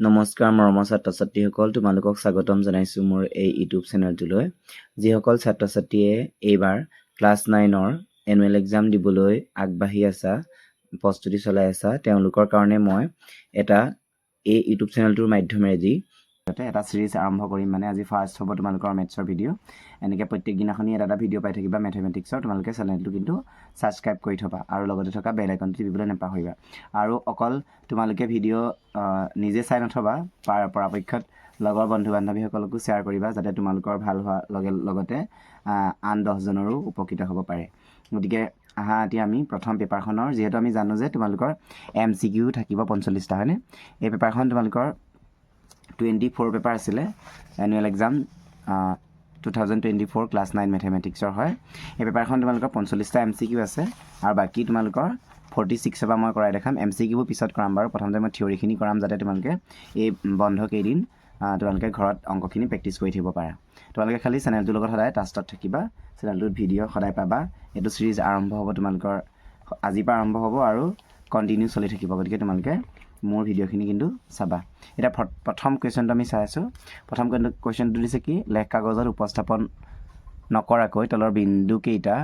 নমস্কাৰ মৰমৰ ছাত্ৰ ছাত্ৰীসকল, তোমালোকক স্বাগতম জনাইছোঁ মোৰ এই ইউটিউব চেনেলটোলৈ। যিসকল ছাত্ৰ ছাত্ৰীয়ে এইবাৰ ক্লাছ 9ৰ এনুৱেল এক্সাম দিবলৈ আগবাঢ়ি আছা, প্ৰস্তুতি চলাই আছা, তেওঁলোকৰ কাৰণে মই এটা এই ইউটিউব চেনেলটোৰ মাধ্যমেৰেদি এটা সিৰিজ আৰম্ভ কৰিম। মানে আজি ফাৰ্ষ্ট হ'ব তোমালোকৰ মেথছৰ ভিডিঅ'। এনেকৈ প্ৰত্যেক দিনাখনি এটা ভিডিঅ' পাই থাকিবা মেথমেটিক্সৰ। তোমালোকে চেনেলটো কিন্তু ছাবস্ক্ৰাইব কৰি থবা আৰু লগতে থকা বেল আইকনটো টিপিবলৈ নাপাহৰিবা। আৰু অকল তোমালোকে ভিডিঅ' নিজে চাই নথবা, পৰাপক্ষত লগৰ বন্ধু বান্ধৱীসকলকো শ্বেয়াৰ কৰিবা, যাতে তোমালোকৰ ভাল হোৱাৰ লগতে আন 10জনৰো উপকৃত হ'ব পাৰে। গতিকে আহা এতিয়া আমি প্ৰথম পেপাৰখনৰ, যিহেতু আমি জানো যে তোমালোকৰ MCQ থাকিব 45টা, হয়নে? এই পেপাৰখন তোমালোকৰ 24 পেপাৰ আছিলে, এনুৱেল এক্সাম 2024 ক্লাছ 9 মেথমেটিক্সৰ হয়। এই পেপাৰখন তোমালোকৰ 45টা MCQ আছে আৰু বাকী তোমালোকৰ 46 পৰা মই কৰাই দেখাম। MCQবোৰ পিছত কৰাম বাৰু, প্ৰথমতে মই থিয়ৰিখিনি কৰাম, যাতে তোমালোকে এই বন্ধ কেইদিন তোমালোকে ঘৰত অংকখিনি প্ৰেক্টিছ কৰি থাকিব পাৰা। তোমালোকে খালি চেনেলটোৰ লগত সদায় টাচত থাকিবা, চেনেলটোত ভিডিঅ' সদায় পাবা। এইটো চিৰিজ আৰম্ভ হ'ব তোমালোকৰ আজিৰ পৰা আৰম্ভ হ'ব আৰু কণ্টিনিউ চলি থাকিব। গতিকে তোমালোকে মোৰ ভিডিঅ'খিনি কিন্তু চাবা। এতিয়া প্ৰথম কুৱেশ্যনটো আমি চাই আছোঁ। প্ৰথম কুৱেশ্যনটো দিছে কি, লেখ কাগজত উপস্থাপন নকৰাকৈ তলৰ বিন্দুকেইটা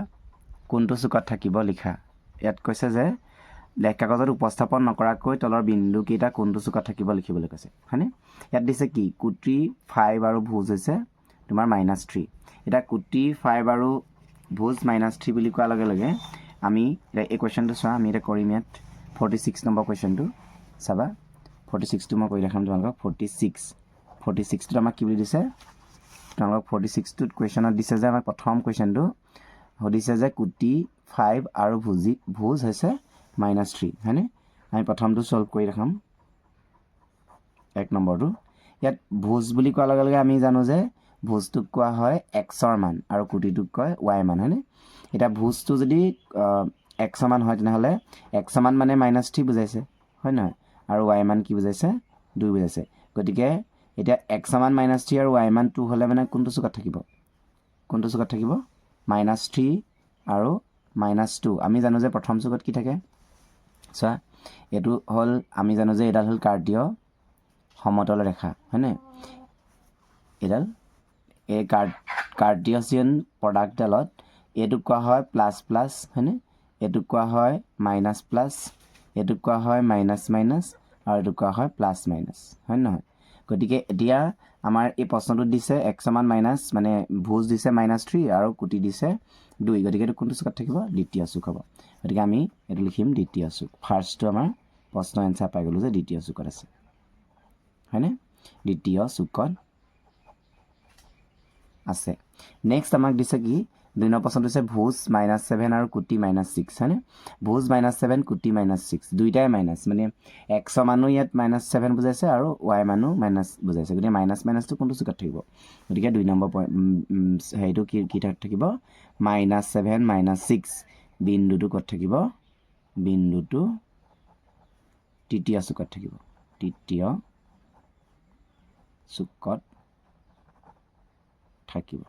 কোনটো চুকত থাকিব লিখা। ইয়াত কৈছে যে লেখ কাগজত উপস্থাপন নকৰাকৈ তলৰ বিন্দুকেইটা কোনটো চুকত থাকিব লিখিবলৈ কৈছে, হয়নে? ইয়াত দিছে কি, কোটি 5 আৰু ভোজ হৈছে তোমাৰ -3। এতিয়া কোটি 5 আৰু ভোজ -3 বুলি কোৱাৰ লগে লগে আমি এতিয়া এই কুৱেশ্যনটো চোৱা, আমি এতিয়া কৰিম ইয়াত 46 নম্বৰ কুৱেশ্যনটো চাবা। 46টো মই কৰি দেখাম তোমালোকক। 46টোত আমাক কি বুলি দিছে, তোমালোকক 46টোত কুৱেশ্যনত দিছে যে আমাক প্ৰথম কুৱেশ্যনটো সুধিছে যে কোটি 5 আৰু ভোজ হৈছে -3, হয়নে? আমি প্ৰথমটো ছল্ভ কৰি দেখাম, 1 নম্বৰটো। ইয়াত ভোজ বুলি কোৱাৰ লগে লগে আমি জানো যে ভোজটোক কোৱা হয় এক্সৰ মান আৰু কোটিটোক কয় ৱাই মান, হয়নে? এতিয়া ভোজটো যদি এক্স মান হয় তেনেহ'লে এক্স মান মানে -3 বুজাইছে, হয় নহয়? আৰু ৱাই মান কি বুজাইছে, 2 বুজাইছে। গতিকে এতিয়া এক্স মান -3 আৰু ৱাই মান 2 হ'লে মানে কোনটো চুকত থাকিব, কোনটো চুকত থাকিব? -3 আৰু -2। আমি জানো যে প্ৰথম চুকত কি থাকে চোৱা, এইটো হ'ল, আমি জানো যে এইডাল হ'ল কাৰ্টীয় সমতল ৰেখা, হয়নে? এইডাল এই কাৰ্টিয়াছিয়ান প্ৰডাক্টডালত এইটোক কোৱা হয় প্লাছ প্লাছ, হয়নে? এইটোক কোৱা হয় মাইনাছ প্লাছ, এইটোক কোৱা হয় মাইনাছ মাইনাছ আৰু এইটোক কোৱা হয় প্লাছ মাইনাছ, হয় নহয়? গতিকে এতিয়া আমাৰ এই প্ৰশ্নটোত দিছে এক্স মান মাইনাছ, মানে ভোজ দিছে -3 আৰু কোটি দিছে 2। গতিকে এইটো কোনটো চুকত থাকিব? দ্বিতীয় চুক হ'ব। গতিকে আমি এইটো লিখিম দ্বিতীয় চুক। ফাৰ্ষ্টটো আমাৰ প্ৰশ্ন এনচাৰ পাই গ'লোঁ যে দ্বিতীয় চুকত আছে, হয়নে? দ্বিতীয় চুকত আছে। নেক্সট আমাক দিছে কি, 2 নম্বৰ প্ৰশ্নটো দিছে ভোজ -7 আৰু কোটি -6, হয়নে? ভোজ -7 কোটি -6 দুইটাই মাইনাছ, মানে এক্স মানো ইয়াত -7 বুজাইছে আৰু ৱাই মানো মাইনাছ বুজাইছে। গতিকে মাইনাছ মাইনাছটো কোনটো চুকত থাকিব? গতিকে 2 নম্বৰ হেৰিটো কি থাকিব? -7 -6 বিন্দুটো ক'ত থাকিব? বিন্দুটো তৃতীয় চুকত থাকিব, তৃতীয় চুকত থাকিব।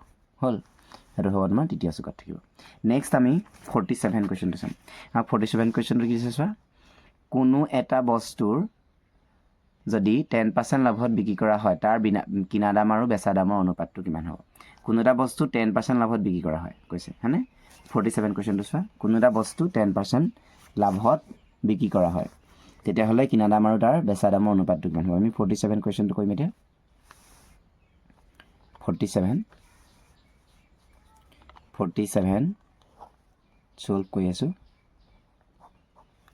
হ'ল, সেইটো হ'ব তোমাৰ তৃতীয় চুকত থাকিব। নেক্সট আমি 47 কুৱেশ্যনটো চাম। 47 কুৱেশ্যনটো কি দিছে চোৱা, কোনো এটা বস্তুৰ যদি 10% লাভত বিক্ৰী কৰা হয়, তাৰ কিনা দাম আৰু বেচা দামৰ অনুপাতটো কিমান হ'ব? কোনো এটা বস্তু 10% লাভত বিক্ৰী কৰা হয় কৈছে, হয়নে? 47 কুৱেশ্যনটো চোৱা, কোনো এটা বস্তু 10% লাভত বিক্ৰী কৰা হয়, তেতিয়াহ'লে কিনা দাম আৰু তাৰ বেচা দামৰ অনুপাতটো কিমান হ'ব? আমি 47 কুৱেশ্যনটো কৰিম এতিয়া। 47 ছল্ভ কৰি আছোঁ।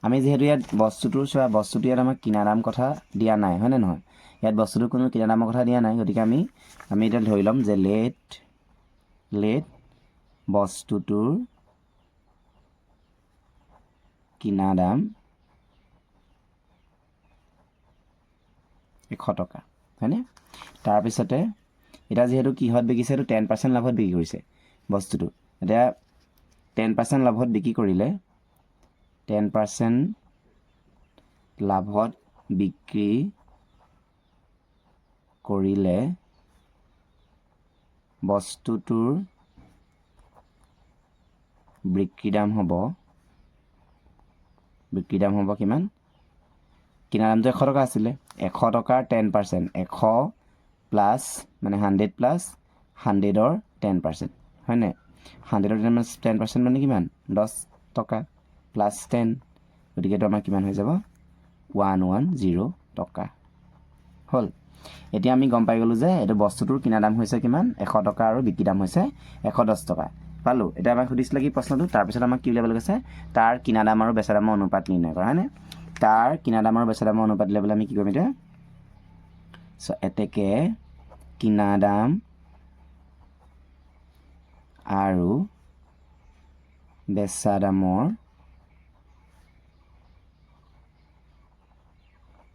আমি যিহেতু ইয়াত বস্তুটো চোৱা, বস্তুটো ইয়াত আমাক কিনা দাম কথা দিয়া নাই, হয়নে নহয়? ইয়াত বস্তুটো কোনো কিনা দামৰ কথা দিয়া নাই। গতিকে আমি এতিয়া ধৰি ল'ম যে লেট বস্তুটোৰ কিনা দাম 100 টকা, হয়নে? তাৰপিছতে এতিয়া যিহেতু কিহত বিকিছে, এইটো 10% লাভত বিক্ৰী কৰিছে বস্তুটো। এতিয়া 10% লাভত বিক্ৰী কৰিলে, 10% লাভত বিক্ৰী কৰিলে বস্তুটোৰ বিক্ৰী দাম হ'ব কিমান? কিনা দামটো 100 টকা আছিলে 100 টকাৰ 10% 100 প্লাছ মানে 100 প্লাছ 100ৰ 10% হয়নে 100ৰ 10% মানে কিমান 10 টকা প্লাছ 10 গতিকে এইটো আমাৰ কিমান হৈ যাব 110 টকা হ'ল এতিয়া আমি গম পাই গলো যে এইটো বস্তুটোৰ কিনা দাম হৈছে কিমান 100 টকা আৰু বিক্ৰী দাম হৈছে 110 টকা পালো এটা আমাক সুধিছিল কি প্ৰশ্নটো তাৰ পিছত আমাক কি উলিয়াব লাগিছে তাৰ কিনা দাম আৰু বেচা দামৰ অনুপাত নিৰ্ণয় কৰা হয়নে তাৰ কিনা দাম আৰু বেচা দামৰ অনুপাত উলিয়াবলৈ আমি কি কৰিম এতিয়া সো এতেকে কিনা দাম আৰু বেচা দামৰ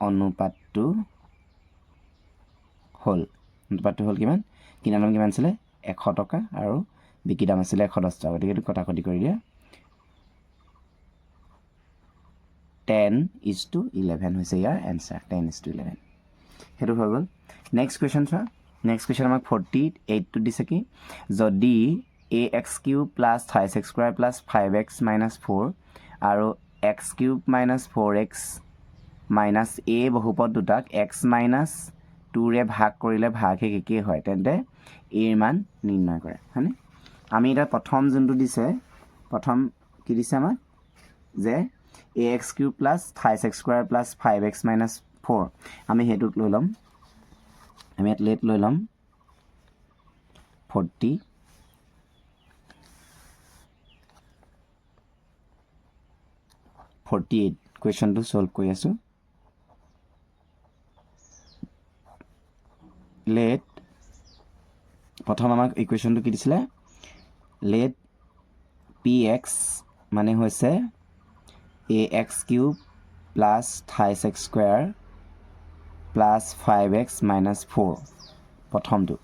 অনুপাতটো হ'ল কিমান কিনা দাম কিমান আছিলে 100 টকা আৰু বিক্ৰী দাম আছিলে 110 টকা গতিকে এইটো কটাকটি কৰি দিয়া 10:11 হৈছে ইয়াৰ এনসাৰ 10:11 হেতু হৈ গল নেক্সট কোৱেশ্চন চোৱা নেক্সট কোৱেশ্চন আমাক 48 টো দিছে কি যদি ax³ + 5x² + 5x - 4 আৰু x³ - 4x - a বহুপদ দুটাক x - 2 ৰে ভাগ কৰিলে ভাগশেষ একেই হয় তেন্তে a ৰ মান নিৰ্ণয় কৰে হয়নে আমি এটা প্ৰথম যোনটো দিছে প্ৰথম কি দিছে আমাক যে ax³ + 5x² + 5x - 4 আমি হেতুক লৈ লম আমি এট লেট লৈ লম 48 কুৱেশ্যনটো সলভ কৰি আছো লেট প্ৰথম আমাক ইকুৱেশ্যনটো কি দিছিলে লেট px মানে হৈছে ax³ + 5x² + 5x - 4 প্ৰথমটো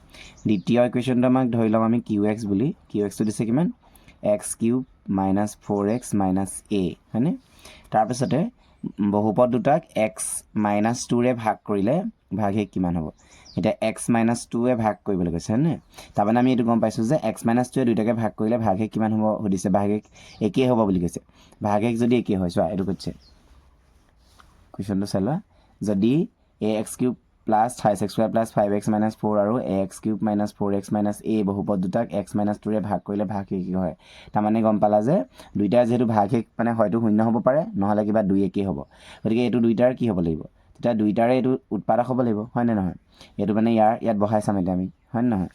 দ্বিতীয় ইকুৱেশ্যনটো আমাক ধৰি লম আমি qx বুলি qx টো দিছে কিমান x³ - 4x - a হয়নে তাৰপিছতে বহুপদ দুটাক x - 2 ৰে ভাগ কৰিলে ভাগশেষ কিমান হ'ব এটা x - 2 এ ভাগ কৰিবলৈ কৈছে হয়নে তাৰমানে আমি এইটো গম পাইছো যে x - 2 এ দুটাকে ভাগ কৰিলে ভাগশেষ কিমান হ'ব সুধিছে ভাগশেষ একেই হ'ব বুলি কৈছে ভাগশেষ যদি একেই হয় চোৱা এইটো কৈছে কুৱেশ্যনটো চাই লোৱা যদি ax³ + 5x² + 5x - 4 আৰু ax³ - 4x - a বহুপদ দুটাক x - 2 ৰে ভাগ কৰিলে ভাগশেষ কি হয় তাৰমানে গম পালা যে দুইটাৰ যেহেতু ভাগশেষ মানে হয়তো শূন্য হ'ব পাৰে নহলে কিবা 2 একেই হ'ব গতিকে এইটো দুইটাৰ কি হ'ব লাগিব তেতিয়া দুইটাৰে এইটো উৎপাদক হ'ব লাগিব হয় নে নহয় এইটো মানে ইয়াত বহাই চাম এতিয়া আমি হয় নে নহয়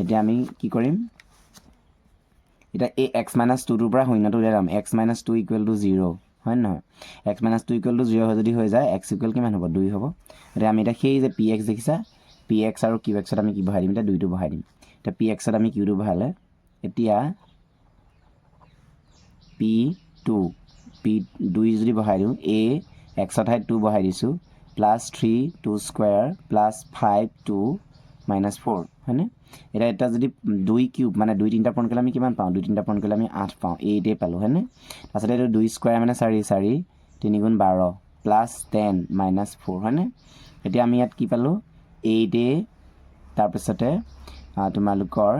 এতিয়া আমি কি কৰিম এটা এই x - 2 টোৰ পৰা শূন্যটো উলিয়াই ল'ম x - 2 = 0 হয় নহয় x - 2 = 0 যদি হৈ যায় x = কিমান হ'ব 2 হ'ব এতিয়া আমি এটা সেই যে px দেখিছা px আৰু qx ত আমি কি বহাই দিম এটা 2 টো বহাই দিম এটা px ত আমি q টো বহালে এতিয়া p2 p2 যদি বহাই দিওঁ a x ৰ ঠাইত 2 বহাই দিছোঁ +3 2 স্কোৱাৰ +5 2 -4 হয়নে এটা যদি 2 কিউব মানে 2 3টা পূৰণ কৰিলে আমি কিমান পাওঁ 2 3টা পূৰণ কৰিলে আমি 8 পাওঁ 8 পালোঁ হয়নে তাৰপিছত এইটো 2 স্কোৱাৰ মানে 4 4 3 × 12 +10 -4 হয়নে এতিয়া আমি ইয়াত কি পালোঁ 8 তাৰপিছতে তোমালোকৰ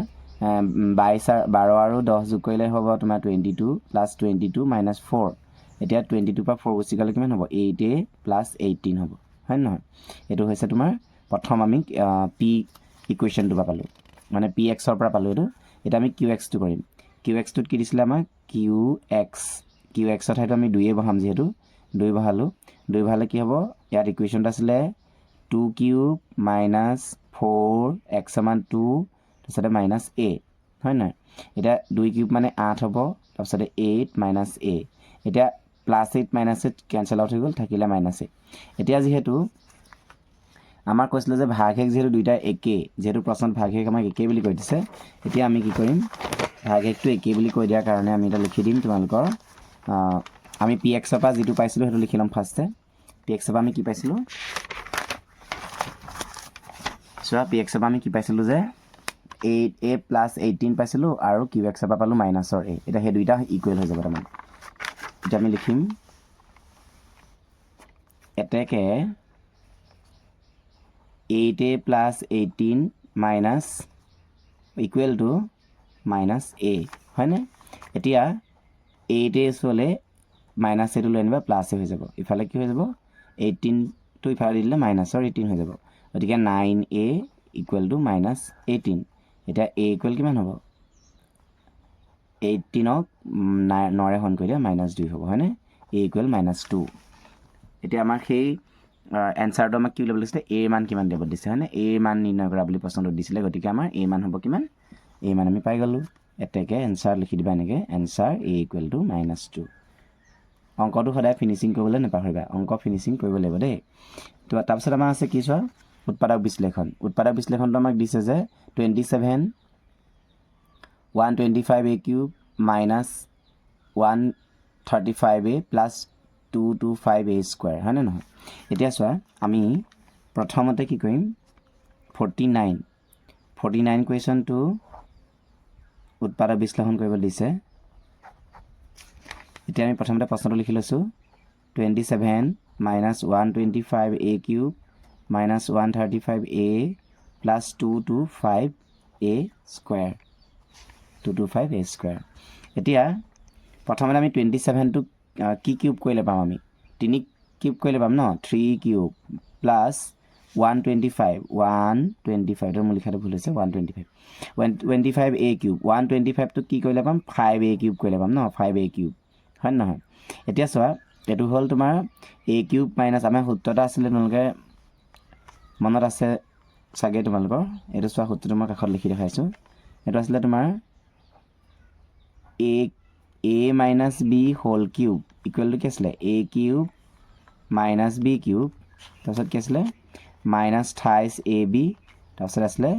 12 আৰু 10 যোগ কৰিলে হ'ব তোমাৰ 22 +22 -4 এতিয়া 22 পৰা 4 গুচি গ'লে কিমান হ'ব 8 + 18 হ'ব হয় নহয় এইটো হৈছে তোমাৰ প্ৰথম আমি p ইকুৱেশ্যনটো পৰা পালোঁ মানে px ৰ পৰা পালোঁ এইটো এটা আমি qx টো কৰিম qx টোত কি দিছিলে আমাক qx ৰ ঠাইত আমি 2 বহাম যিহেতু 2 বহালোঁ 2 বহালে কি হ'ব ইয়াত ইকুৱেশ্যনটো আছিলে 2³ - 4x = 2 তাৰপিছতে -a হয় নহয় এতিয়া 2³ মানে 8 হ'ব তাৰপিছতে 8 - a এতিয়া +8 -8 কেঞ্চেল আউট হৈ গ'ল থাকিলে -a এতিয়া যিহেতু আমাৰ কৈছিলে যে ভাগশেষ যেহেতু দুইটা একেই যেহেতু প্ৰশ্নত ভাগশেষ আমাক একেই বুলি কৈ দিছে এতিয়া আমি কি কৰিম ভাগশেষটো একেই বুলি কৈ দিয়াৰ কাৰণে আমি এটা লিখি দিম তোমালোকৰ আমি px ৰ পৰা যিটো পাইছিলোঁ সেইটো লিখি ল'ম ফাৰ্ষ্টে px ৰ পৰা আমি কি পাইছিলোঁ চোৱা px ৰ পৰা আমি কি পাইছিলোঁ যে 8a + 18 পাইছিলোঁ আৰু qx ৰ পৰা পালোঁ -a এতিয়া সেই দুইটা ইকুৱেল হৈ যাব তাৰমানে এতিয়া আমি লিখিম এতেকে 8a + 18 - -a হয়নে এতিয়া 8a হ'লে -a টো লৈ আনিবা +a হৈ যাব ইফালে কি হৈ যাব 18টো ইফালে দি দিলে মাইনাছৰ 18 হৈ যাব গতিকে 9a ইকুৱেল টু মাইনাছ 18 এতিয়া a ইকুৱেল কিমান হ'ব 18ক 9ৰে হৰণ কৰিলে -2 হ'ব হয়নে a ইকুৱেল -2 এতিয়া আমাৰ সেই এনসাৰটো আমাক কি উলিয়াব দিছিলে a মান কিমান দিব দিছে হয়নে a মান নিৰ্ণয় কৰা বুলি প্ৰশ্নটো দিছিলে গতিকে আমাৰ a মান হ'ব কিমান a মান আমি পাই গ'লো এতেকে এনসাৰ লিখি দিবা এনেকৈ এনসাৰ a ইকুৱেল টু -2 অংকটো সদায় ফিনিচিং কৰিবলৈ নাপাহৰিবা অংক ফিনিচিং কৰিব লাগিব দেই তো তাৰপিছত আমাৰ আছে কি চোৱা উৎপাদক বিশ্লেষণটো আমাক দিছে যে 27 125a cube minus 135a plus 225a square হয়নে নহয় এতিয়া চোৱা আমি প্ৰথমতে কি কৰিম 49 কুৱেশ্যনটো উৎপাদক বিশ্লেষণ কৰিব দিছে এতিয়া আমি প্ৰথমতে প্ৰশ্নটো লিখি লৈছোঁ 27 minus 125a cube minus 135a plus 225a square 225a square এতিয়া প্ৰথমতে আমি 27টো কি কিউব কৰিলে পাম আমি 3 কিউব কৰিলে পাম ন 3 কিউব প্লাছ 125টো মোৰ লিখাটো ভুল হৈছে 125a কিউব 125টো কি কৰিলে পাম 5a কিউব কৰিলে পাম ন 5a কিউব হয় নহয় এতিয়া চোৱা এইটো হ'ল তোমাৰ a কিউব মাইনাছ আমাৰ সূত্ৰটা আছিলে তোমালোকে মনত আছে চাগে তোমালোকৰ এইটো চোৱা সূত্ৰটো মই কাষত লিখি দেখাইছোঁ এইটো আছিলে তোমাৰ a minus b whole cube equal to কি আছিলে a cube minus b cube তাৰপিছত কি আছিলে মাইনাছ 28ab তাৰপিছত আছিলে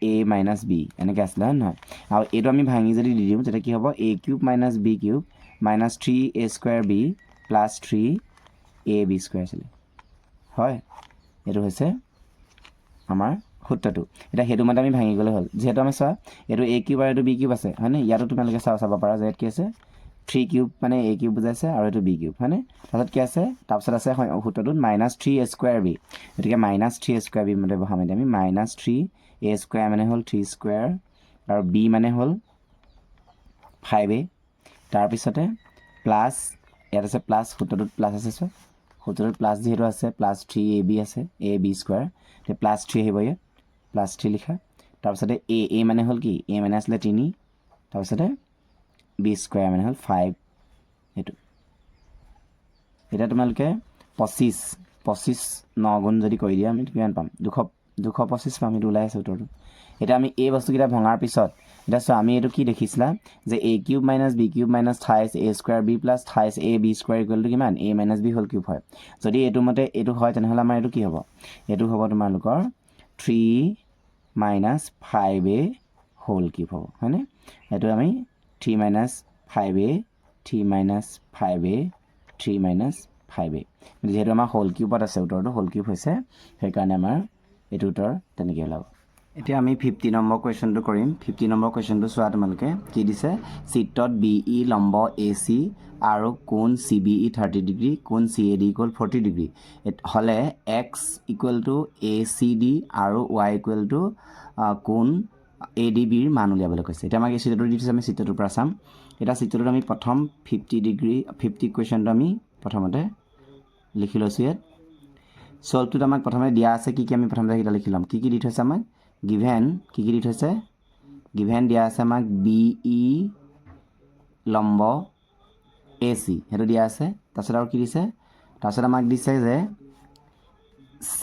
a মাইনাছ b এনেকৈ আছিলে হয় নহয় আৰু এইটো আমি ভাঙি যদি দি দিওঁ তেতিয়া কি হ'ব a cube minus b cube minus 3a square b plus 3ab square আছিলে হয় এইটো হৈছে আমাৰ সূত্ৰটো এতিয়া সেইটো মতে আমি ভাঙি গ'লে হ'ল যিহেতু আমি চোৱা এইটো a কিউব আৰু এইটো b কিউব আছে হয়নে ইয়াতো তোমালোকে চাব পাৰা যে কি আছে 3 কিউব মানে a কিউব বুজাইছে আৰু এইটো b কিউব হয়নে তাৰপিছত কি আছে তাৰপিছত আছে সূত্ৰটোত মাইনাছ 3a স্কোৱাৰ b গতিকে মাইনাছ 3a স্কোৱাৰ b মতে বহাম এতিয়া আমি মাইনাছ 3a স্কোৱাৰ মানে হ'ল 3 স্কোৱাৰ আৰু b মানে হ'ল 5a তাৰপিছতে প্লাছ ইয়াত আছে প্লাছ সূত্ৰটোত প্লাছ আছে চোৱা সূত্ৰটোত প্লাছ যিহেতু আছে প্লাছ 3ab আছে ab স্কোৱাৰ এতিয়া প্লাছ 3 আহিব ইয়াত প্লাছ 3 লিখা তাৰপিছতে a মানে হ'ল কি a মানে আছিলে 3 তাৰপিছতে b স্কোৱাৰ মানে হ'ল 5 এইটো এতিয়া তোমালোকে 25 9 গুণ যদি কৰি দিয়া আমি কিমান পাম 225 পাম এইটো ওলাই আছে উত্তৰটো এতিয়া আমি এই বস্তুকেইটা ভঙাৰ পিছত এতিয়া চোৱা আমি এইটো কি দেখিছিলা যে a cube minus b cube minus 28a square b plus 28ab square equal to কিমান a minus b whole cube হয় যদি এইটো মতে এইটো হয় তেনেহ'লে আমাৰ এইটো কি হ'ব এইটো হ'ব তোমালোকৰ 3 মাইনাছ 5a হোল কিউব হ'ব হয়নে এইটো আমি 3 minus 5a 3 minus 5a 3 minus 5a যিহেতু আমাৰ হোল কিউবত আছে উত্তৰটো হোল কিউব হৈছে সেইকাৰণে আমাৰ এইটো উত্তৰ তেনেকৈ ওলাব এতিয়া আমি 50 নম্বৰ কুৱেশ্যনটো কৰিম 50 নম্বৰ কুৱেশ্যনটো চোৱা তোমালোকে কি দিছে চিত্ৰত BE লম্ব AC আৰু কোণ CBE 30 ডিগ্ৰী কোণ CAD ইকুৱেল 40 ডিগ্ৰী হ'লে X ইকুৱেল টু ACD আৰু Y ইকুৱেল টু কোণ ADBৰ মান উলিয়াবলৈ কৈছে এতিয়া আমাক এই চিত্ৰটো দি দিছে আমি চিত্ৰটোৰ পৰা চাম এতিয়া চিত্ৰটোত আমি প্ৰথম 50 কুৱেশ্যনটো আমি প্ৰথমতে লিখি লৈছোঁ ইয়াত সলভটোত আমাক প্ৰথমে দিয়া আছে কি আমি প্ৰথমতে সেইটা লিখি ল'ম কি দি থৈছে আমাক গিভেন কি দি থৈছে গিভেন দিয়া আছে আমাক BE লম্ব AC সেইটো দিয়া আছে তাৰপিছত আৰু কি দিছে তাৰপিছত আমাক দিছে যে C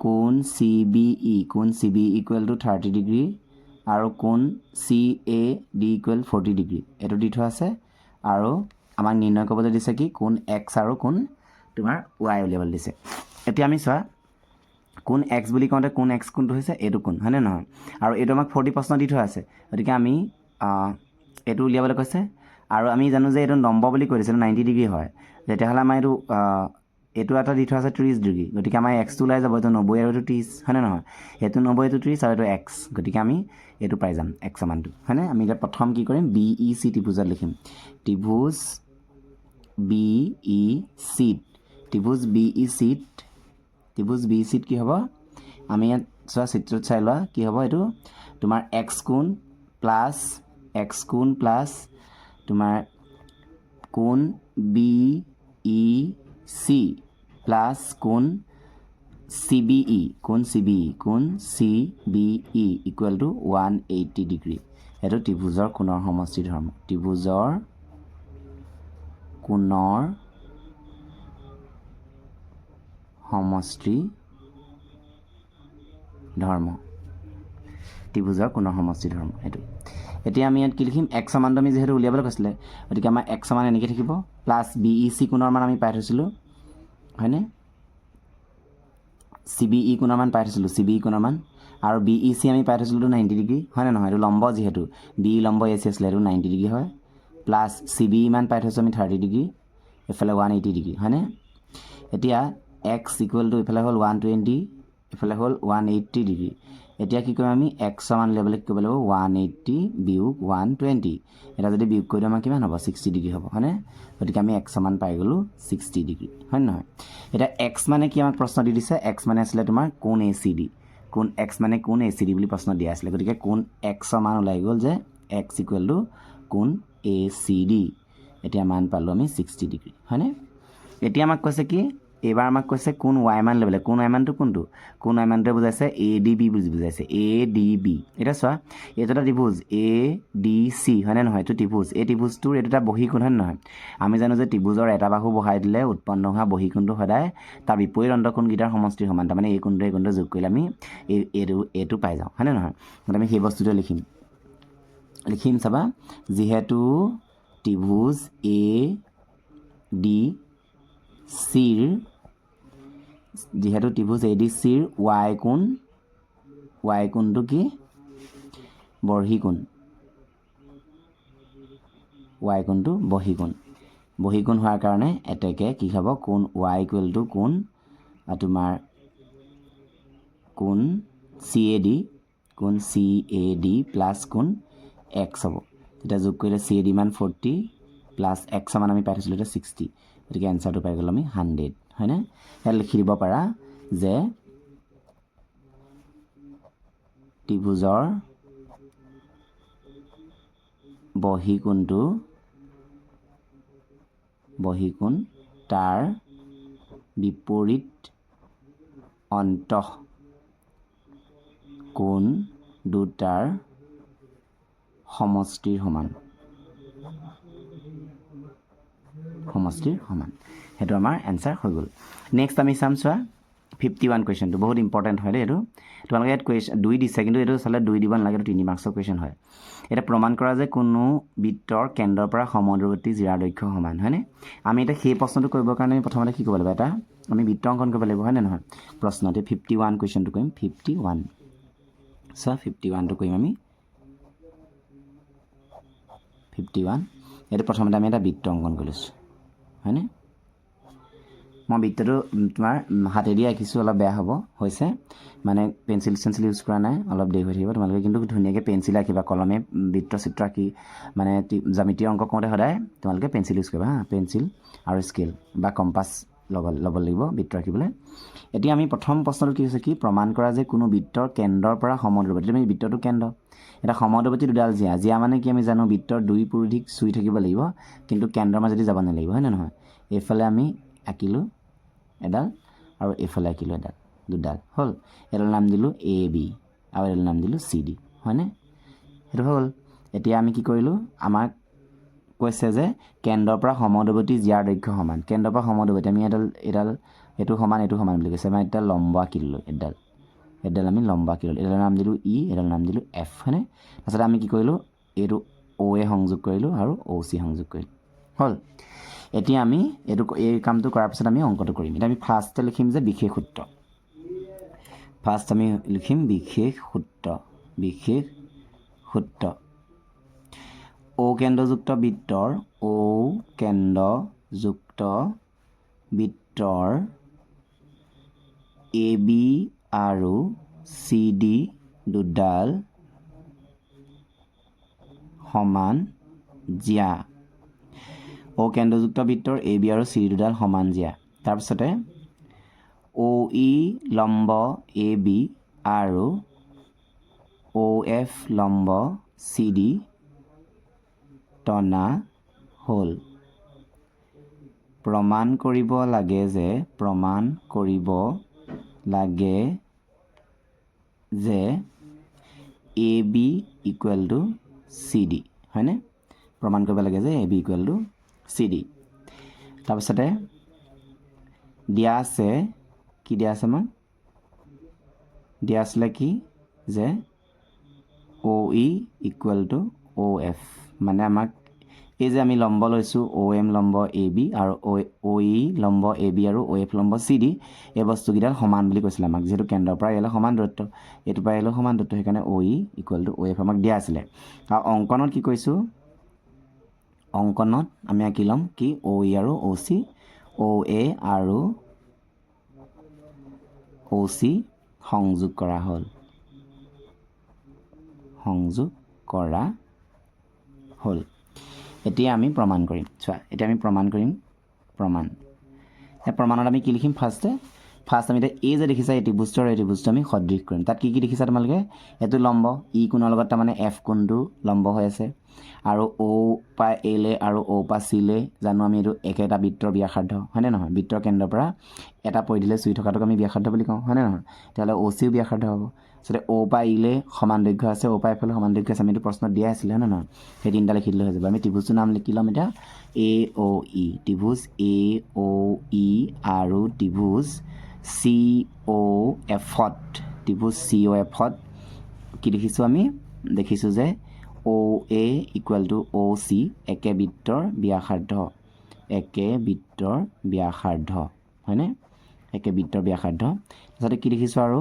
কোণ CBE কোণ CBE ইকুৱেল টু 30 ডিগ্ৰী আৰু কোণ CAD ইকুৱেল 40 ডিগ্ৰী এইটো দি থোৱা আছে আৰু আমাক নিৰ্ণয় কৰিবলৈ দিছে কি কোণ X আৰু কোণ তোমাৰ Y উলিয়াবলৈ দিছে এতিয়া আমি চোৱা কোণ X বুলি কওঁতে কোণ X কোণটো হৈছে এইটো কোণ হয়নে নহয় আৰু এইটো আমাক 40 প্ৰশ্ন দি থোৱা আছে গতিকে আমি এইটো উলিয়াবলৈ কৈছে আৰু আমি জানো যে এইটো লম্ব বুলি কৈ দিছে 90 ডিগ্ৰী হয় তেতিয়াহ'লে আমাৰ এইটো এটা দি থোৱা আছে 30 ডিগ্ৰী গতিকে আমাৰ Xটো ওলাই যাব এইটো 90 আৰু এইটো 30 হয়নে নহয় এইটো 90 এইটো 30 আৰু এইটো X গতিকে আমি এইটো পাই যাম X মানটো হয়নে আমি এতিয়া প্ৰথম কি কৰিম BEC ত্ৰিভুজত লিখিম ত্ৰিভুজ BEC ত্ৰিভুজ BEC কি হ'ব আমি ইয়াত চোৱা চিত্ৰত চাই লোৱা কি হ'ব এইটো তোমাৰ X কোণ প্লাছ তোমাৰ কোণ BEC প্লাছ কোণ CBE ইকুৱেল টু 180 ডিগ্ৰী এইটো ত্ৰিভুজৰ কোণৰ সমষ্টি ধৰ্ম ত্ৰিভুজৰ কোণৰ সমষ্টি ধৰ্ম ত্ৰিভুজৰ কোণৰ সমষ্টি ধৰ্ম এইটো এতিয়া আমি ইয়াত কি লিখিম x সমানটো আমি যেহেতু উলিয়াবলৈ কৈছিলে গতিকে আমাৰ x সমান এনেকৈ থাকিব প্লাছ BEC কোণৰ মান আমি পাই থৈছিলোঁ হয়নে CBE কোণৰ মান পাই থৈছিলোঁ CBE কোণৰ মান আৰু BEC আমি পাই থৈছিলোঁ 90 ডিগ্ৰী হয়নে নহয় এইটো লম্ব যিহেতু BE লম্ব AC আছিলে এইটো 90 ডিগ্ৰী হয় প্লাছ CBE মান পাই থৈছোঁ আমি 30 ডিগ্ৰী এফালে 180 ডিগ্ৰী হয়নে এতিয়া x ইকুৱেল টু এফালে হ'ল 120 এফালে হ'ল 180 ডিগ্ৰী এতিয়া কি কৰিম আমি x সমান লেভেল কৰিব লাগিব 180 বিয়োগ 120 এটা যদি বিয়োগ কৰি দিওঁ আমাৰ কিমান হ'ব 60 ডিগ্ৰী হ'ব হয়নে গতিকে আমি x সমান পাই গ'লোঁ 60 ডিগ্ৰী হয় নহয় এটা x মানে কি আমাক প্ৰশ্ন দি দিছে x মানে আছিলে তোমাৰ কোণ ACD কোণ x মানে কোণ ACD বুলি প্ৰশ্ন দিয়া আছিলে গতিকে কোণ x সমান ওলাই গ'ল যে x ইকুৱেল টু কোণ ACD এতিয়া মান পালোঁ আমি 60 ডিগ্ৰী হয়নে এতিয়া আমাক কৈছে কি এবাৰ আমাক কৈছে কোণ y মান ল'বলৈ কোণ y মানটো কোনটো কোণ y মানটোৱে বুজাইছে ADB বুজাইছে ADB এটা চোৱা এইটো এটা ত্ৰিভুজ ADC হয়নে নহয় এইটো ত্ৰিভুজ এই ত্ৰিভুজটোৰ এইটো এটা বহিকোণ হয় নহয় আমি জানো যে ত্ৰিভুজৰ এটা বাহু বহাই দিলে উৎপন্ন হোৱা বহিকোণটো সদায় তাৰ বিপৰীত অন্তঃকোণকেইটাৰ সমষ্টিৰ সমান তাৰমানে এই কোণটো যোগ কৰিলে আমি এইটো পাই যাওঁ হয়নে নহয় গতিকে আমি সেই বস্তুটোৱে লিখিম চাবা যিহেতু ত্ৰিভুজ ADCৰ যিহেতু ত্ৰিভুজ ADCৰ y কোণটো কি বহিকোণ y কোণটো বহিকোণ হোৱাৰ কাৰণে এতেকে কি হ'ব কোণ y ইকুৱেল টু কোণ তোমাৰ কোণ CAD প্লাছ কোণ x হ'ব তেতিয়া যোগ কৰিলে CAD মান 40 প্লাছ x সমান আমি পাই থৈছিলোঁ এতিয়া 60 গতিকে এনচাৰটো পাই গ'লোঁ আমি 100 হয়নে ইয়াত লিখি দিব পাৰা যে ত্ৰিভুজৰ বহিকোণ তাৰ বিপৰীত অন্তঃকোণ দুটাৰ সমষ্টিৰ সমান সেইটো আমাৰ এনচাৰ হৈ গ'ল নেক্সট আমি চাম চোৱা 51 কুৱেশ্যনটো বহুত ইম্পৰ্টেণ্ট হয় দেই এইটো তোমালোকে ইয়াত কুৱেশ্যন 2 দিছে কিন্তু এইটো চালে 2 দিব নালাগে 3 মাৰ্কছৰ কুৱেশ্যন হয় এটা প্ৰমাণ কৰা যে কোনো বৃত্তৰ কেন্দ্ৰৰ পৰা সমদূৰৱৰ্তী জিৰাৰ দৈৰ্ঘ্য সমান হয়নে আমি এতিয়া সেই প্ৰশ্নটো কৰিবৰ কাৰণে প্ৰথমতে কি কৰিব লাগিব এটা আমি বৃত্ত অংকন কৰিব লাগিব হয়নে নহয় প্ৰশ্নতে 51 কুৱেশ্যনটো কৰিম 51 চোৱা 51টো কৰিম আমি 51 এইটো প্ৰথমতে আমি এটা বৃত্ত অংকন কৰি লৈছোঁ হয়নে মই বৃত্তটো তোমাৰ হাতেদি আঁকিছোঁ অলপ বেয়া হ'ব হৈছে মানে পেঞ্চিল ইউজ কৰা নাই অলপ দেৰি হৈ থাকিব তোমালোকে কিন্তু ধুনীয়াকৈ পেঞ্চিল আঁকিবা কলমে বৃত্ত চিত্ৰ আঁকি মানে জ্যামিতিৰ অংক কৰোঁতে সদায় তোমালোকে পেঞ্চিল ইউজ কৰিবা পেঞ্চিল আৰু স্কেল বা কম্পাছ ল'ব লাগিব বৃত্ত আঁকিবলৈ এতিয়া আমি প্ৰথম প্ৰশ্নটো কি হৈছে কি প্ৰমাণ কৰা যে কোনো বৃত্তৰ কেন্দ্ৰৰ পৰা সমদূৰৱৰ্তী আমি বৃত্তটো কেন্দ্ৰ এটা সমদূৰৱৰ্তী দুডাল জিয়া মানে কি আমি জানো বৃত্তৰ দুই পৰিধিক চুই থাকিব লাগিব কিন্তু কেন্দ্ৰৰ মাজেদি যাব নালাগিব হয় নে নহয় এইফালে আমি আঁকিলোঁ এডাল আৰু এইফালে আঁকিলোঁ এডাল দুডাল হ'ল এডাল নাম দিলোঁ AB আৰু এডাল নাম দিলোঁ CD হয়নে সেইটো হ'ল এতিয়া আমি কি কৰিলোঁ আমাক কৈছে যে কেন্দ্ৰৰ পৰা সমদূৰৱৰ্তী জিয়াৰ দৈৰ্ঘ্য সমান কেন্দ্ৰৰ পৰা সমদূৰৱৰ্তী আমি এডাল এইটো সমান বুলি কৈছে আমি এটা লম্ব আঁকিলোঁ এডাল আমি লম্ব আঁকিলোঁ এডাল নাম দিলোঁ E এডাল নাম দিলোঁ F হয়নে তাৰপিছত আমি কি কৰিলোঁ এইটো OA সংযোগ কৰিলোঁ আৰু OC সংযোগ কৰিলোঁ হ'ল এতিয়া আমি এই কামটো কৰাৰ পিছত আমি অংকটো কৰিম এতিয়া আমি ফাৰ্ষ্টতে লিখিম যে বিশেষ সূত্ৰ আমি লিখিম বিশেষ সূত্ৰ O কেন্দ্ৰযুক্ত বৃত্তৰ AB আৰু CD দুডাল সমান জিয়া O কেন্দ্ৰযুক্ত বৃত্তৰ AB আৰু CD দুডাল সমান জিয়া তাৰপিছতে OE লম্ব AB আৰু OF লম্ব CD টনা হ'ল প্ৰমাণ কৰিব লাগে যে AB ইকুৱেল টু CD হয়নে প্ৰমাণ কৰিব লাগে যে AB ইকুৱেল টু CD তাৰপিছতে দিয়া আছে কি দিয়া আছে মই দিয়া আছিলে কি যে OE ইকুৱেল টু OF মানে আমাক এই যে আমি লম্ব লৈছোঁ OM লম্ব AB আৰু OE লম্ব AB আৰু OF লম্ব CD এই বস্তুকেইডাল সমান বুলি কৈছিলে আমাক যেহেতু কেন্দ্ৰৰ পৰা ইয়ালৈ সমান দূৰত্ব এইটো পৰা ইয়ালৈ সমান দূৰত্ব সেইকাৰণে OE ইকুৱেল টু OF আমাক দিয়া আছিলে আৰু অংকনত কি কৈছোঁ অংকনত আমি আঁকি ল'ম কি OE আৰু OC OA আৰু OC সংযোগ কৰা হ'ল এতিয়া আমি প্ৰমাণ কৰিম চোৱা এতিয়া আমি প্ৰমাণ কৰিম প্ৰমাণত আমি কি লিখিম ফাৰ্ষ্ট আমি এতিয়া এই যে দেখিছা এই ত্ৰিভুজটো আমি সদৃশ কৰিম তাত কি দেখিছা তোমালোকে এইটো লম্ব ই কোণৰ লগত তাৰমানে F কোণটো লম্ব হৈ আছে আৰু O পা A লে আৰু O পা C লে জানো আমি এইটো একেটা বৃত্তৰ ব্যাসাৰ্ধ হয়নে নহয় বৃত্তৰ কেন্দ্ৰৰ পৰা এটা পৰিধিলৈ চুই থকাটোক আমি ব্যাসাৰ্ধ বুলি কওঁ হয়নে নহয় তেতিয়াহ'লে OCও ব্যাসাৰ্ধ হ'ব সেটা O পা E লে সমান দৈৰ্ঘ্য আছে O পা F লে সমান দৈৰ্ঘ্য আছে আমি এইটো প্ৰশ্নত দিয়া আছিল হয়নে নহয় সেই তিনিটা লিখি দিলে হৈ যাব আমি ত্ৰিভুজটোৰ নাম লিখি ল'ম এতিয়া AOE ত্ৰিভুজ AOE আৰু ত্ৰিভুজ COF ত্ৰিভুজ COF কি দেখিছোঁ আমি দেখিছোঁ যে OA ইকুৱেল টু OC একে বৃত্তৰ ব্যাসাৰ্ধ হয়নে একে বৃত্তৰ ব্যাসাৰ্ধ তাৰপিছতে কি দেখিছোঁ আৰু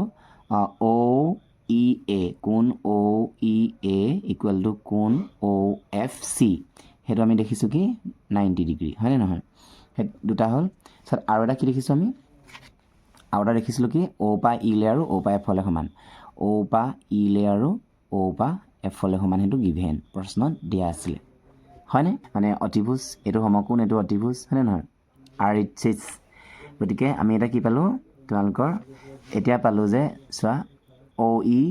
OEA কোণ OEA ইকুৱেল টু কোণ OFC সেইটো আমি দেখিছোঁ কি 90 ডিগ্ৰী হয়নে নহয় সেই দুটা হ'ল তাৰপিছত আৰু এটা কি দেখিছোঁ আমি আৰু এটা দেখিছিলোঁ কি O পা E লে আৰু O পা F লে সমান O পা E লে আৰু O পা F লে সমান সেইটো গিভেন প্ৰশ্নত দিয়া আছিলে হয়নে মানে অতিভুজ এইটো সমকোণ এইটো অতিভুজ হয়নে নহয় RHS গতিকে আমি এটা কি পালোঁ তোমালোকৰ এতিয়া পালোঁ যে চোৱা OE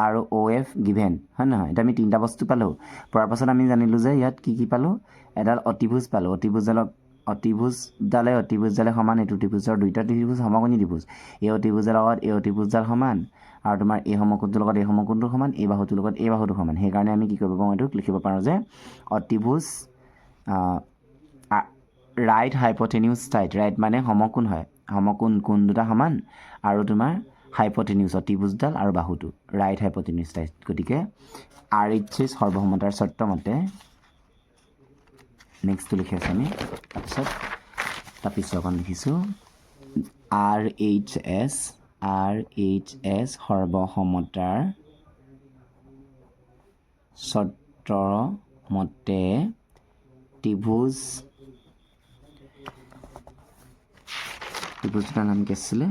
আৰু OF গিভেন হয় নহয় এতিয়া আমি তিনিটা বস্তু পালোঁ পৰাৰ পাছত আমি জানিলোঁ যে ইয়াত কি পালোঁ এডাল অতিভুজ পালোঁ অতিভুজডালে সমান এইটো ত্ৰিভুজৰ দুইটা ত্ৰিভুজ সমকোণী ত্ৰিভুজ এই অতিভুজৰ লগত এই অতিভুজডাল সমান আৰু তোমাৰ এই সমকোণটোৰ লগত এই সমকোণটো সমান এই বাহুটোৰ লগত এই বাহুটো সমান সেইকাৰণে আমি কি কৰিব পাৰোঁ এইটো লিখিব পাৰোঁ যে অতিভুজ ৰাইট হাইপটেনিউজ টাইট ৰাইট মানে সমকোণ হয় সমকোণ কোণ দুটা সমান আৰু তোমাৰ হাইপটেনিউজ অতিভুজডাল আৰু বাহুটো ৰাইট হাইপটেনিউজ টাইট গতিকে RHS সৰ্বসমতাৰ চৰ্ত মতে নেক্সটটো লিখি আছোঁ আমি তাৰপিছত পিছৰখন লিখিছোঁ RHS সৰ্বসমতাৰ চৰ্তৰ মতে ত্ৰিভুজটাৰ নাম কি আছিলে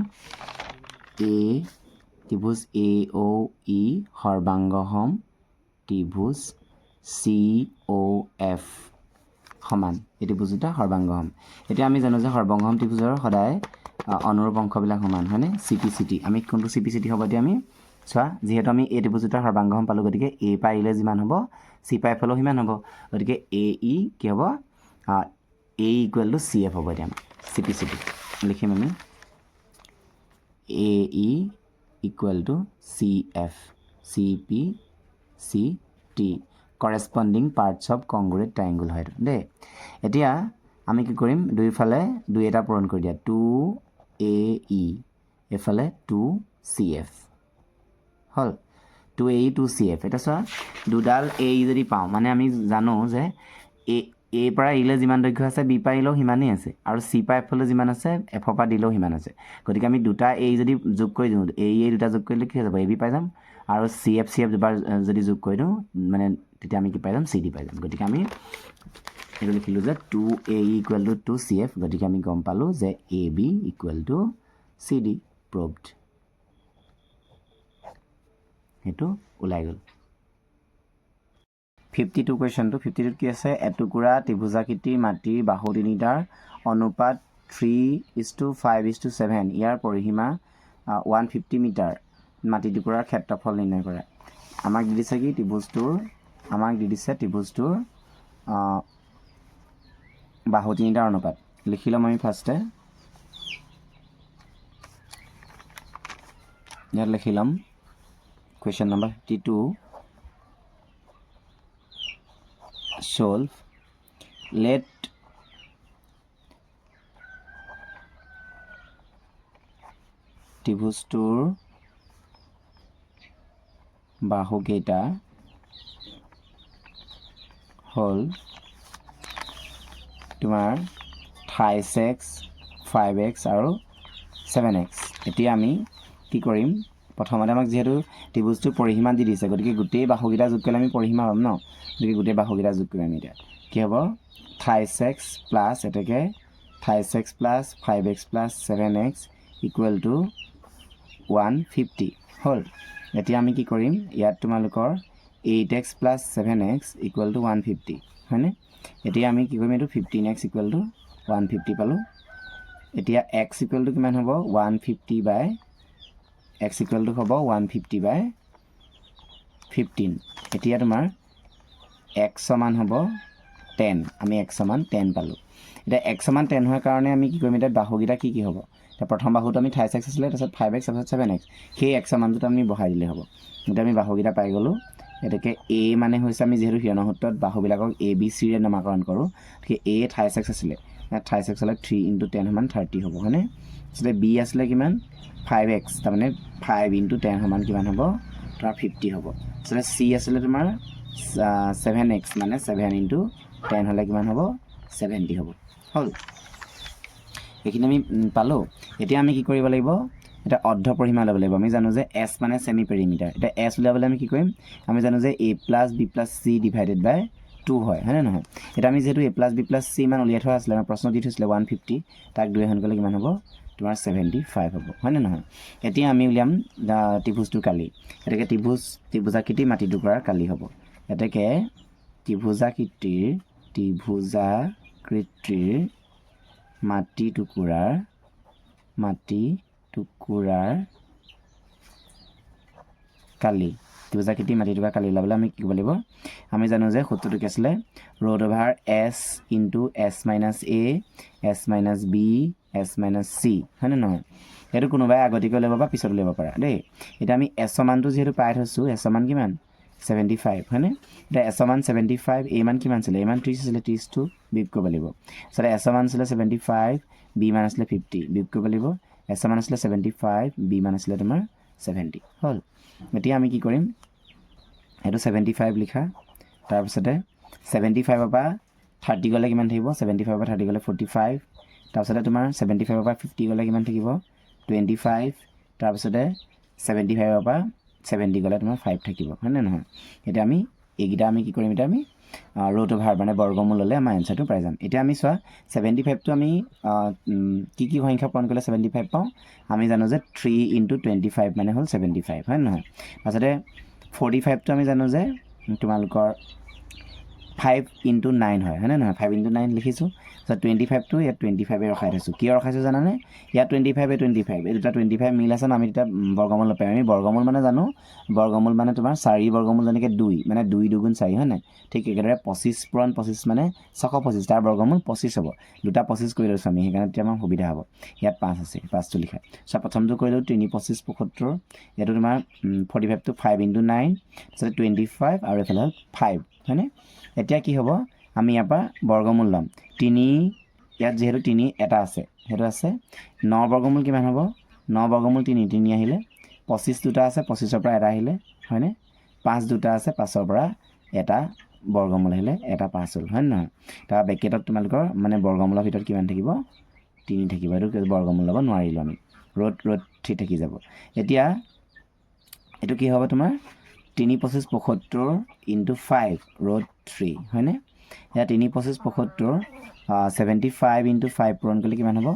ত্ৰিভুজ AOE সৰ্বাংগসম ত্ৰিভুজ COF সমান এই ত্ৰিভুজটা সৰ্বাংগসম এতিয়া আমি জানো যে সৰ্বাংগসম ত্ৰিভুজৰ সদায় অনুৰূপ অংশবিলাক সমান হয়নে CPCT আমি কোনটো CPCT হ'ব এতিয়া আমি চোৱা যিহেতু আমি এই ত্ৰিভুজটাৰ সৰ্বাংগসম পালোঁ গতিকে A পা E লে যিমান হ'ব C পা F লৈও সিমান হ'ব গতিকে AE কি হ'ব A ইকুৱেল টু CF হ'ব এতিয়া আমি CPCT লিখিম আমি AE equal to CF CPCT corresponding parts of congruent triangle হয় দেই এতিয়া আমি কি কৰিম দুইফালে দুই এটা পূৰণ কৰি দিয়া 2AE এফালে 2CF হ'ল 2AE 2CF এটা চোৱা দুডাল AE যদি পাওঁ মানে আমি জানো যে A পৰা E লে যিমান দৈৰ্ঘ্য আছে B পৰা E লৈও সিমানেই আছে আৰু C পৰা F লৈ যিমান আছে F পৰা D লৈও সিমান আছে গতিকে আমি দুটা AE যদি যোগ কৰি দিওঁ AE দুটা যোগ কৰিলে কি হৈ যাব AB পাই যাম আৰু CF দুবাৰ যদি যোগ কৰি দিওঁ মানে তেতিয়া আমি কি পাই যাম CD পাই যাম গতিকে আমি এইটো লিখিলোঁ যে 2AE ইকুৱেল টু 2CF গতিকে আমি গম পালোঁ যে AB ইকুৱেল টু CD প্ৰুভড সেইটো ওলাই গ'ল 52 কুৱেশ্যনটো 52 কি আছে এটুকুৰা ত্ৰিভুজাকৃতিৰ মাটিৰ বাহু তিনিটাৰ অনুপাত 3:5:7 ইয়াৰ পৰিসীমা 150 মিটাৰ মাটি টুকুৰাৰ ক্ষেত্ৰফল নিৰ্ণয় কৰা আমাক দি দিছে কি ত্ৰিভুজটোৰ বাহু তিনিটাৰ অনুপাত লিখি ল'ম আমি ফাৰ্ষ্টে ইয়াত লিখি ল'ম কুৱেশ্যন নম্বৰ 52 solve let ত্ৰিভুজটোৰ বাহুকেইটা হ'ল তোমাৰ 5x 5x আৰু 7x এতিয়া আমি কি কৰিম প্ৰথমতে আমাক যেহেতু ত্ৰিভুজটো পৰিসীমা দি দিছে গতিকে গোটেই বাহুকেইটা যোগ কৰিলে আমি পৰিসীমা পাম ন গতিকে গোটেই বাহুকেইটা যোগ কৰিম আমি এতিয়া কি হ'ব 5x প্লাছ এটাকে 5x plus 5x plus 7x equal to 150 হ'ল এতিয়া আমি কি কৰিম ইয়াত তোমালোকৰ 8x plus 7x equal to 150 হয়নে এতিয়া আমি কি কৰিম এইটো 15x ইকুৱেল টু 150 পালোঁ এতিয়া x ইকুৱেল টু কিমান হ'ব 150 বাই x ইকুৱেল টু হ'ব 150 বাই 15 এতিয়া তোমাৰ x সমান হ'ব 10 আমি x সমান 10 পালোঁ এতিয়া x সমান 10 হোৱাৰ কাৰণে আমি কি কৰিম এতিয়া বাহুকেইটা কি হ'ব এতিয়া প্ৰথম বাহুটো আমি 5x আছিলে তাৰপিছত 5x তাৰপিছত 7x সেই x সমানটো আমি বহাই দিলে হ'ব এতিয়া আমি বাহুকেইটা পাই গ'লোঁ এটাকে a মানে হৈছে আমি যেহেতু হিৰণৰ সূত্ৰত বাহুবিলাকক a b c ৰে নামাকৰণ কৰোঁ গতিকে a 5x আছিলে 5x হ'লে 3 × 10 সমান 30 হ'ব হয়নে তাৰপিছতে b আছিলে কিমান 5x তাৰমানে 5 × 10 সমান কিমান হ'ব তোমাৰ 50 হ'ব তাৰপিছতে c আছিলে তোমাৰ 7x মানে 7 × 10 হ'লে কিমান হ'ব 70 হ'ব হ'ল এইখিনি আমি পালোঁ এতিয়া আমি কি কৰিব লাগিব এটা অৰ্ধ পৰিসীমা ল'ব লাগিব আমি জানো যে s মানে সেমি পেৰিমিটাৰ এটা s উলিয়াবলৈ আমি কি কৰিম আমি জানো যে a + b + c ডিভাইডেড বাই 2 হয় হয়নে নহয় এটা আমি যেহেতু a + b + c মান উলিয়াই থোৱা আছিলে আমাৰ প্ৰশ্ন দি থৈছিলে 150 তাক 2 এখন গ'লে কিমান হ'ব তোমাৰ 75 হ'ব হয়নে নহয় এতিয়া আমি উলিয়াম ত্ৰিভুজটোৰ কালি এটাকে ত্ৰিভুজাকৃতি মাটি টুকুৰাৰ কালি হ'ব এটাকে ত্ৰিভুজাকৃতিৰ মাটি টুকুৰাৰ কালি ত্ৰিভুজাকৃতি মাটি টুকুৰা কালি ওলাবলৈ আমি কি কৰিব লাগিব আমি জানো যে সূত্ৰটো কি আছিলে root over s × s - a s - b s - c হয়নে নহয় এইটো কোনোবাই আগতীয়াকৈ উলিয়াব বা পিছত উলিয়াব পাৰা দেই এতিয়া আমি s মানটো যিহেতু পাই থৈছোঁ s মান কিমান 75 হয়নে এতিয়া s মান 75 a মান কিমান আছিলে a মান 30 আছিলে 30টো বিয়োগ কৰিব লাগিব তাৰপিছত s মান আছিলে 75 b মান আছিলে 50 বিয়োগ কৰিব লাগিব s মান আছিলে 75 b মান আছিলে তোমাৰ 70 হ'ল এতিয়া আমি কি কৰিম এইটো 75 লিখা তাৰপিছতে 75 পৰা 30 গ'লে কিমান থাকিব 75 পৰা 30 গ'লে 45 তাৰপিছতে তোমাৰ 75 পৰা 50 গ'লে কিমান থাকিব 25 তাৰপিছতে 75 পৰা 70 গ'লে তোমাৰ 5 থাকিব হয়নে নহয় এতিয়া আমি এইকেইটা আমি কি কৰিম এতিয়া আমি ৰুট অভাৰ মানে বৰ্গমূল ল'লে আমাৰ এনচাৰটো পাই যাম এতিয়া আমি চোৱা 75টো আমি কি সংখ্যা পূৰণ কৰিলে 75 পাওঁ আমি জানো যে 3 × 25 মানে হ'ল 75 হয় নহয় তাৰপিছতে 45টো আমি জানো যে তোমালোকৰ 5 × 9 হয়নে নহয় 5 × 9 লিখিছোঁ তাৰপিছত 25টো ইয়াত 25 ৰখাই থৈছোঁ কিয় ৰখাইছোঁ জানানে ইয়াত 25 এই দুটা 25 মিল আছে ন আমি তেতিয়া বৰ্গমূল নাপাম আমি বৰ্গমূল মানে জানো বৰ্গমূল মানে তোমাৰ 4 বৰ্গমূল যেনেকৈ 2 মানে 2 × 2 = 4 হয় নাই ঠিক একেদৰে 25 পূৰণ 25 মানে 625 তাৰ বৰ্গমূল 25 হ'ব দুটা 25 কৰি লৈছোঁ আমি সেইকাৰণে তেতিয়া আমাৰ সুবিধা হ'ব ইয়াত 5 আছে 5টো লিখা চ' প্ৰথমটো কৰিলোঁ 3 × 25 = 75 এইটো তোমাৰ 45টো 5 × 9 তাৰপিছত 25 আৰু এইফালে হ'ল 5 হয়নে এতিয়া কি হ'ব আমি ইয়াৰ পৰা বৰ্গমূল ল'ম 3 ইয়াত যিহেতু 3 এটা আছে সেইটো আছে 9 বৰ্গমূল কিমান হ'ব 9 বৰ্গমূল 3 আহিলে 25 দুটা আছে 25ৰ পৰা এটা আহিলে হয়নে 5 দুটা আছে 5ৰ পৰা এটা বৰ্গমূল আহিলে এটা 5 হ'ল হয় নহয় তাৰ ব্ৰেকেটত তোমালোকৰ মানে বৰ্গমূলৰ ভিতৰত কিমান থাকিব 3 থাকিব এইটো বৰ্গমূল ল'ব নোৱাৰিলোঁ আমি ৰুট 3 থাকি যাব এতিয়া এইটো কি হ'ব তোমাৰ 3 × 25 = 75 × 5 ৰুট 3 হয়নে এতিয়া 3 × 25 = 75 75 × 5 পূৰণ কৰিলে কিমান হ'ব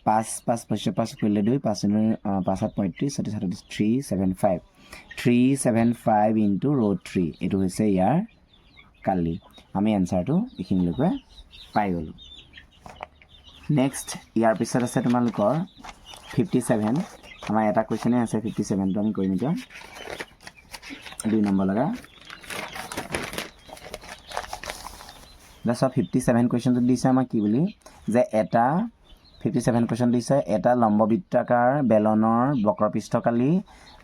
5 5 5 কৰিলে 2 5 × 5 = 35 37 375 × ৰুট 3 এইটো হৈছে ইয়াৰ কালি আমি এনচাৰটো এইখিনিলৈকে পাই গ'লোঁ নেক্সট ইয়াৰ পিছত আছে তোমালোকৰ 57 আমাৰ এটা কুৱেশ্যনেই আছে 57টো আমি কৰিম এতিয়া 2 নম্বৰ লগা সব 57 কুৱেশ্যনটো দিছে আমাক কি বুলি যে এটা 57 কুৱেশ্যন দিছে এটা লম্ববৃত্তাকাৰ বেলনৰ বক্ৰপৃষ্ঠকালি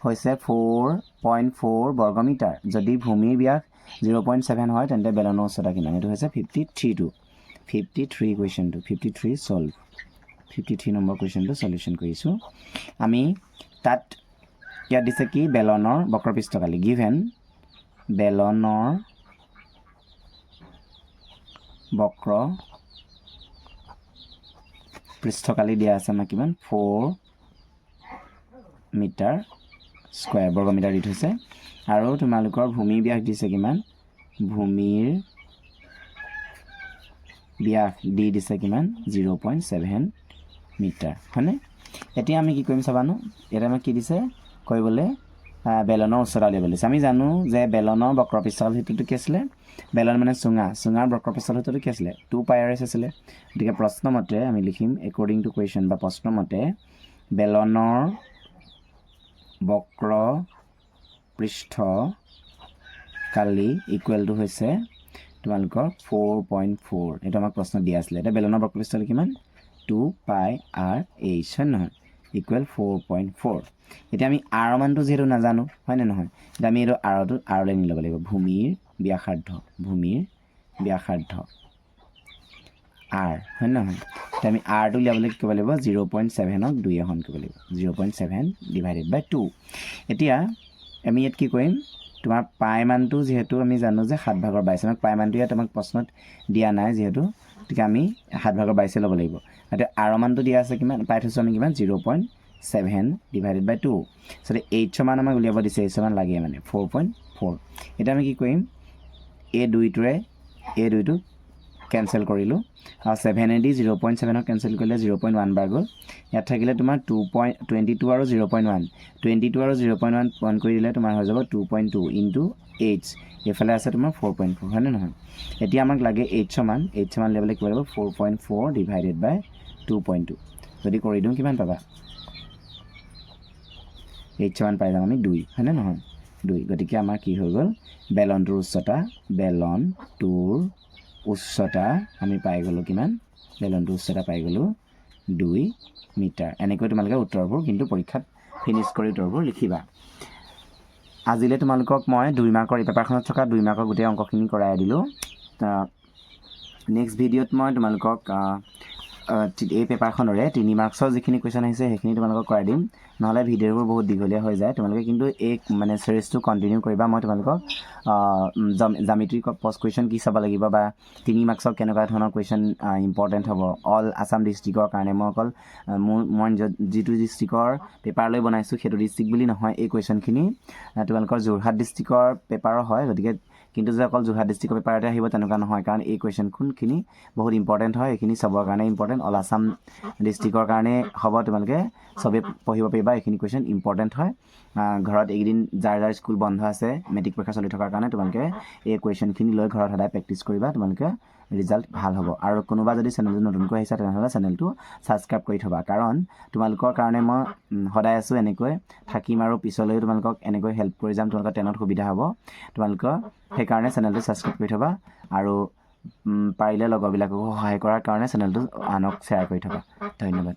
হৈছে 4.4 বৰ্গমিটাৰ যদি ভূমিৰ ব্যাস 0.7 হয় তেন্তে বেলনৰ উচ্চতা কিমান এইটো হৈছে 53 কুৱেশ্যনটো 53 সলভ 53 নম্বৰ কুৱেশ্যনটো সলিউশ্যন কৰিছোঁ আমি তাত ইয়াত দিছে কি বেলনৰ বক্ৰপৃষ্ঠকালি গিভেন বেলনৰ বক্ৰ পৃষ্ঠকালি দিয়া আছে আমাক কিমান 4 মিটাৰ স্কয়াৰ বৰ্গমিটাৰ দি থৈছে আৰু তোমালোকৰ ভূমিৰ ব্যাস দিছে কিমান ভূমিৰ ব্যাস দি দিছে কিমান 0.7 মিটাৰ হয়নে এতিয়া আমি কি কৰিম চাবানো এটা আমাক কি দিছে কৰিবলৈ বেলনৰ উচ্চতা উলিয়াব দিছে আমি জানো যে বেলনৰ বক্ৰপৃষ্ঠকালিটো কি আছিলে বেলন মানে চুঙাৰ বক্ৰপৃষ্ঠকালিটো কি আছিলে 2πrs আছিলে গতিকে প্ৰশ্নমতে আমি লিখিম একৰ্ডিং টু কুৱেশ্যন বা প্ৰশ্নমতে বেলনৰ বক্ৰপৃষ্ঠকালি ইকুৱেল টু হৈছে তোমালোকৰ 4.4 এটা আমাক প্ৰশ্ন দিয়া আছিলে এটা বেলনৰ বক্ৰপৃষ্ঠকালি কিমান 2πrs হয় নহয় ইকুৱেল 4.4 এতিয়া আমি r মানটো যেহেতু নাজানো হয় নে নহয় এতিয়া আমি এইটো rলৈ নি ল'ব লাগিব ভূমিৰ ব্যাসাৰ্ধ r হয় নহয় এতিয়া আমি rটো উলিয়াবলৈ কি কৰিব লাগিব 0.7ক 2 এখন কৰিব লাগিব 0.7 ডিভাইডেড বাই 2 এতিয়া আমি ইয়াত কি কৰিম তোমাৰ পাই মানটো যেহেতু আমি জানো যে 7/22 আমাক পাই মানটো ইয়াত আমাক প্ৰশ্নত দিয়া নাই যেহেতু গতিকে আমি 7/22 ল'ব লাগিব এতিয়া r মানটো দিয়া আছে কিমান পাই থৈছোঁ আমি কিমান 0.7 ডিভাইডেড বাই 2 সো h মান আমাক উলিয়াব দিছে h মান লাগে মানে 4.4 এটা আমি কি কৰিম এই দুইটো কেনসেল কৰিলোঁ আৰু 7 এদি 0.7 কেনসেল কৰিলে 0.1 বাৰ গ'ল ইয়াত থাকিলে তোমাৰ 22 আৰু 0.1 22 আৰু 0.1 পইণ্ট কৰি দিলে তোমাৰ হৈ যাব 2.2 ইনটু h এফালে আছে তোমাৰ 4.4 হয় নে নহয় এতিয়া আমাক লাগে h মান লেভেলে কি কৰিব 4.4 ডিভাইডেড বাই 2.2 যদি কৰি দিওঁ কিমান পাবা h মান পাই যাম আমি 2 হয় নে নহয় 2 গতিকে আমাৰ কি হৈ গ'ল বেলনটোৰ উচ্চতা আমি পাই গ'লো কিমান বেলনটোৰ উচ্চতা পাই গ'লো 2 মিটাৰ এনেকৈ তোমালোকে উত্তৰবোৰ কিন্তু পৰীক্ষাত ফিনিশ কৰি উত্তৰবোৰ লিখিবা আজিলে তোমালোকক মই 2 মাৰ্কৰ এই পেপাৰখনত থকা 2 মাৰ্কৰ গোটেই অংকখিনি কৰাই দিলোঁ নেক্সট ভিডিঅ'ত মই তোমালোকক এই পেপাৰখনৰে 3 মাৰ্কছৰ যিখিনি কুৱেশ্যন আহিছে সেইখিনি তোমালোকক কৰাই দিম নহ'লে ভিডিঅ'বোৰ বহুত দীঘলীয়া হৈ যায় তোমালোকে কিন্তু এই মানে সিৰিজটো কন্টিনিউ কৰিবা মই তোমালোকক জ্যামিতি পোষ্ট কুৱেশ্যন কি চাব লাগিব বা 3 মাৰ্কছৰ কেনেকুৱা ধৰণৰ কুৱেশ্যন ইম্পৰ্টেণ্ট হ'ব অল আসাম ডিষ্ট্ৰিক্টৰ কাৰণে মই অকল মই যিটো ডিষ্ট্ৰিক্টৰ পেপাৰলৈ বনাইছোঁ সেইটো ডিষ্ট্ৰিক্ট বুলি নহয় এই কুৱেশ্যনখিনি তোমালোকৰ যোৰহাট ডিষ্ট্ৰিক্টৰ পেপাৰৰ হয় গতিকে কিন্তু যে অকল যোৰহাট ডিষ্ট্ৰিক্টৰ পেপাৰতে আহিব তেনেকুৱা নহয় কাৰণ এই কুৱেশ্যনখিনি বহুত ইম্পৰ্টেণ্ট হয় এইখিনি চবৰ কাৰণে ইম্পৰ্টেণ্ট অল আসাম ডিষ্ট্ৰিক্টৰ কাৰণে হ'ব তোমালোকে চবেই পঢ়িব পাৰিবা এইখিনি কুৱেশ্যন ইম্পৰ্টেণ্ট হয় ঘৰত এইকেইদিন যাৰ স্কুল বন্ধ আছে মেট্ৰিক পৰীক্ষা চলি থকাৰ কাৰণে তোমালোকে এই কুৱেশ্যনখিনি লৈ ঘৰত সদায় প্ৰেক্টিছ কৰিবা তোমালোকে ৰিজাল্ট ভাল হ'ব আৰু কোনোবা যদি চেনেলটো নতুনকৈ আহিছে তেনেহ'লে চেনেলটো ছাবস্ক্ৰাইব কৰি থ'বা কাৰণ তোমালোকৰ কাৰণে মই সদায় আছোঁ এনেকৈ থাকিম আৰু পিছলৈও তোমালোকক এনেকৈ হেল্প কৰি যাম তোমালোকৰ ট্ৰেইনত সুবিধা হ'ব তোমালোকৰ সেইকাৰণে চেনেলটো ছাবস্ক্ৰাইব কৰি থ'বা আৰু পাৰিলে লগৰবিলাককো সহায় কৰাৰ কাৰণে চেনেলটো আনক শ্বেয়াৰ কৰি থ'বা ধন্যবাদ